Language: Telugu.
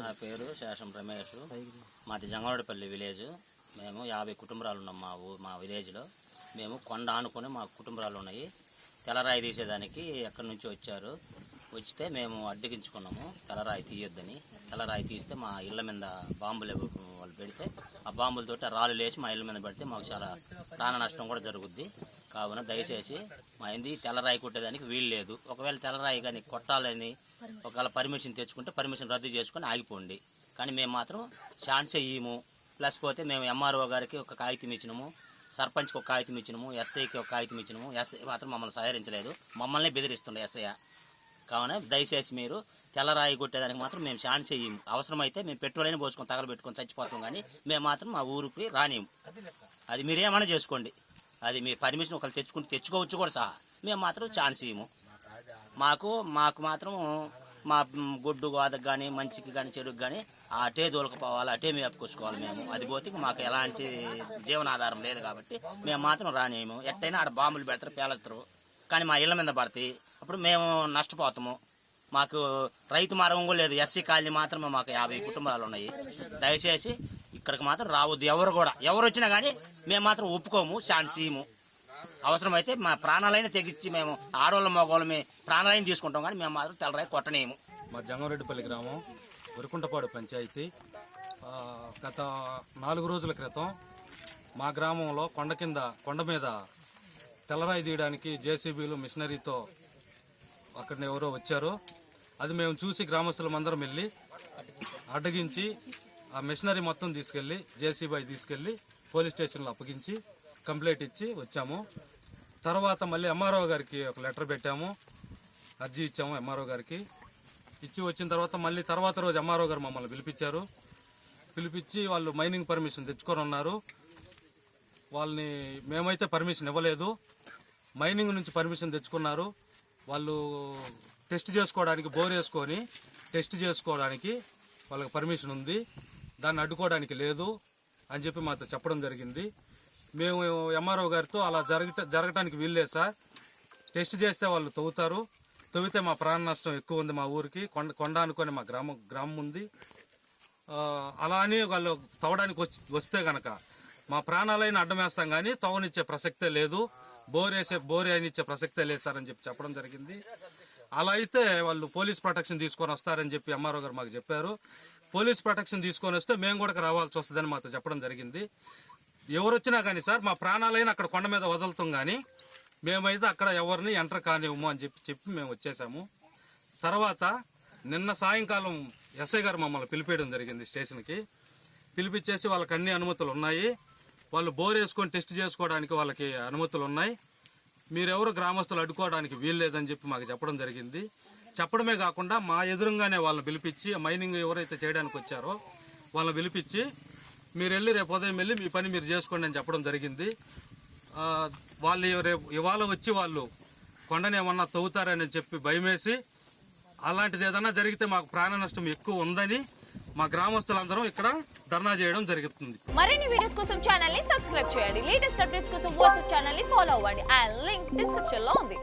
నా పేరు శేషం రమేష్. మాది జంగవాడపల్లి విలేజ్. మేము 50 కుటుంబాలు ఉన్నాం మా విలేజ్లో. మేము కొండ ఆనుకొని మా కుటుంబాలు ఉన్నాయి. తెల్లరాయి తీసేదానికి ఎక్కడి నుంచి వచ్చారు. వచ్చితే మేము అడ్డగించుకున్నాము తెల్లరాయి తీయొద్దని. తెల్లరాయి తీస్తే మా ఇళ్ళ మీద బాంబులు వాళ్ళు పెడితే ఆ బాంబులతోటి రాళ్ళు లేచి మా ఇళ్ళ మీద పెడితే మాకు చాలా ప్రాణ నష్టం కూడా జరుగుద్ది. కావున దయచేసి మా ఏంది తెల్లరాయి కొట్టేదానికి వీలు లేదు. ఒకవేళ తెల్లరాయి కానీ కొట్టాలని ఒకవేళ పర్మిషన్ తెచ్చుకుంటే పర్మిషన్ రద్దు చేసుకొని ఆగిపోండి. కానీ మేము మాత్రం ఛాన్స్ ఇయ్యము. ప్లస్ పోతే మేము ఎంఆర్ఓ గారికి ఒక కాగితం ఇచ్చినాము, సర్పంచ్కి ఒక కాగితం ఇచ్చినాము, ఎస్ఐకి ఒక కాగితం ఇచ్చినాము. ఎస్ఐ మాత్రం మమ్మల్ని సహకరించలేదు, మమ్మల్ని బెదిరిస్తుండే ఎస్ఐ. కావున దయచేసి మీరు తెల్లరాయి కొట్టేదానికి మాత్రం మేము ఛాన్స్ ఇయ్యము. అవసరమైతే మేము పెట్రోల్ అయినా పోసుకొని తగలబెట్టుకొని చచ్చిపోతాం, కానీ మేము మాత్రం మా ఊరికి రానియము. అది మీరేమన్నా చేసుకోండి. అది మీ పర్మిషన్ ఒకళ్ళు తెచ్చుకోవచ్చు కూడా సహా. మేము మాత్రం ఛాన్స్ ఇయ్యము. మాకు మాత్రం మా గొడ్డు గోదకు కానీ మంచికి కానీ చెడుకు కానీ అటే దూలకపోవాలి, అటే మేపుకొచ్చుకోవాలి మేము. అది పోతే మాకు ఎలాంటి జీవనాధారం లేదు కాబట్టి మేము మాత్రం రానియము. ఎట్టయినా ఆడ బాంబులు పెడతారు, పేలుస్తారు, కానీ మా ఇళ్ళ మీద పడతాయి. అప్పుడు మేము నష్టపోతాము. మాకు రైతు మార్గం కూడా లేదు. ఎస్సీ కాలనీ మాత్రమే మాకు 50 కుటుంబాలు ఉన్నాయి. దయచేసి ఇక్కడికి మాత్రం రావద్దు. ఎవరు వచ్చినా కానీ మేము మాత్రం ఒప్పుకోము, ఛాన్స్ ఇయ్యము. అవసరమైతే మా ప్రాణాలైనా తెగించి మేము ఆడవాళ్ళ మగవాళ్ళమే ప్రాణాలైన తీసుకుంటాం, కానీ మేము మాత్రం తెల్లరాయి కొట్టనేము. మా జంగంరెడ్డిపల్లి గ్రామం వరికుంటపాడు పంచాయతీ. గత 4 రోజుల క్రితం మా గ్రామంలో కొండ మీద తెల్లరాయి తీయడానికి జేసీబీలు మిషనరీతో అక్కడ ఎవరో వచ్చారు. అది మేము చూసి గ్రామస్తులమందరం వెళ్ళి అడ్డగించి ఆ మిషనరీ మొత్తం తీసుకెళ్లి జేసీబీ తీసుకెళ్లి పోలీస్ స్టేషన్లో అప్పగించి కంప్లైంట్ ఇచ్చి వచ్చాము. తర్వాత మళ్ళీ ఎంఆర్ఓ గారికి ఒక లెటర్ పెట్టాము, అర్జీ ఇచ్చాము ఎంఆర్ఓ గారికి. ఇచ్చి వచ్చిన తర్వాత మళ్ళీ తర్వాత రోజు ఎంఆర్ఓ గారు మమ్మల్ని పిలిపించి వాళ్ళు మైనింగ్ పర్మిషన్ తెచ్చుకొని ఉన్నారు. వాళ్ళని మేమైతే పర్మిషన్ ఇవ్వలేదు. మైనింగ్ నుంచి పర్మిషన్ తెచ్చుకున్నారు. వాళ్ళు టెస్ట్ చేసుకోవడానికి బోర్ వేసుకొని టెస్ట్ చేసుకోవడానికి వాళ్ళకి పర్మిషన్ ఉంది, దాన్ని అడ్డుకోవడానికి లేదు అని చెప్పి మాతో చెప్పడం జరిగింది. మేము ఎంఆర్ఓ గారితో అలా జరగటానికి వీల్లేదు సార్, టెస్ట్ చేస్తే వాళ్ళు తవ్వితే మా ప్రాణ నష్టం ఎక్కువ ఉంది. మా ఊరికి కొండ అనుకొని మా గ్రామం ఉంది. అలా అని వాళ్ళు తవ్వడానికి వస్తే గనక మా ప్రాణాలైన అడ్డం వేస్తాం, కానీ తవ్వనిచ్చే ప్రసక్తే లేదు, బోర్ అయినిచ్చే ప్రసక్తే లేదు సార్ అని చెప్పడం జరిగింది. అలా అయితే వాళ్ళు పోలీస్ ప్రొటెక్షన్ తీసుకొని వస్తారని చెప్పి ఎంఆర్ఓ గారు మాకు చెప్పారు. పోలీస్ ప్రొటెక్షన్ తీసుకొని వస్తే మేము కూడా రావాల్సి వస్తుందని మాతో చెప్పడం జరిగింది. ఎవరు వచ్చినా కానీ సార్ మా ప్రాణాలైనా అక్కడ కొండ మీద వదులుతాం, కానీ మేమైతే అక్కడ ఎవరిని ఎంటర్ కానివ్వము అని చెప్పి మేము వచ్చేసాము. తర్వాత నిన్న సాయంకాలం ఎస్ఐ గారు మమ్మల్ని పిలిపేయడం జరిగింది స్టేషన్కి. పిలిపించేసి వాళ్ళకి అన్ని అనుమతులు ఉన్నాయి, వాళ్ళు బోర్ వేసుకొని టెస్ట్ చేసుకోవడానికి వాళ్ళకి అనుమతులు ఉన్నాయి, మీరెవరు గ్రామస్తులు అడ్డుకోవడానికి వీల్లేదని చెప్పి మాకు చెప్పడం జరిగింది. చెప్పడమే కాకుండా మా ఎదురుగానే వాళ్ళని పిలిపించి మైనింగ్ ఎవరైతే చేయడానికి వచ్చారో వాళ్ళని పిలిపించి మీరు వెళ్ళి రేపు ఉదయం వెళ్ళి మీ పని మీరు చేసుకోండి అని చెప్పడం జరిగింది. వాళ్ళు ఇవాళ వచ్చి వాళ్ళు కొండని ఏమన్నా తవ్వుతారని చెప్పి భయమేసి, అలాంటిది ఏదన్నా జరిగితే మాకు ప్రాణ నష్టం ఎక్కువ ఉందని మా గ్రామస్తులందరం ఇక్కడ ధర్నా చేయడం జరుగుతుంది. మరిన్ని వీడియోస్ కోసం ఛానల్ ని సబ్స్క్రైబ్ చేయండి. లేటెస్ట్ అప్డేట్స్ కోసం వాట్సాప్ ఛానల్ ని ఫాలో అవ్వండి. ఆ లింక్ డిస్క్రిప్షన్ లో ఉంది.